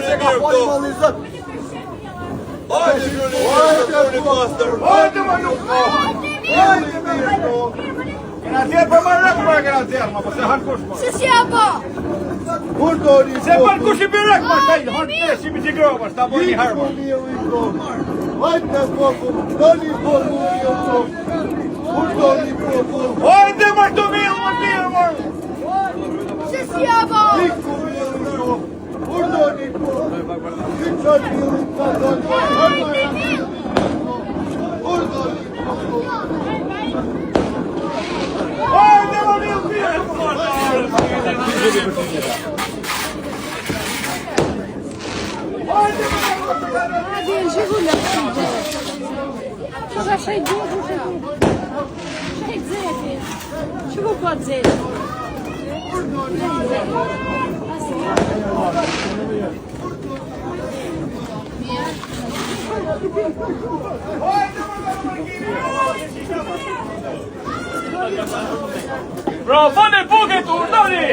se ka fali malizat. Hajde, ma nuk ka. Hajde, kena tjerë për më rëkë, për kena tjerë, ma përse hanë kush, ma. Se si apo? Kur do një po? Se për kush i për rëkë, ma shtajnë, hanë të shimi që grova, shta bo një harë, ma. Hajde, poku, do një poku, kur do një poku. Hajde, ma të milë, ma mirë, ma. Se si apo? Iku milë, kur do një poku. Iku milë, ka do një poku. Kur do një poku. Hajde, ma milë, mirë, ma. Один Жигуля прийде. Чого ще йде? Ще йде. Чого подзель? Bro, fane buket, urdoni!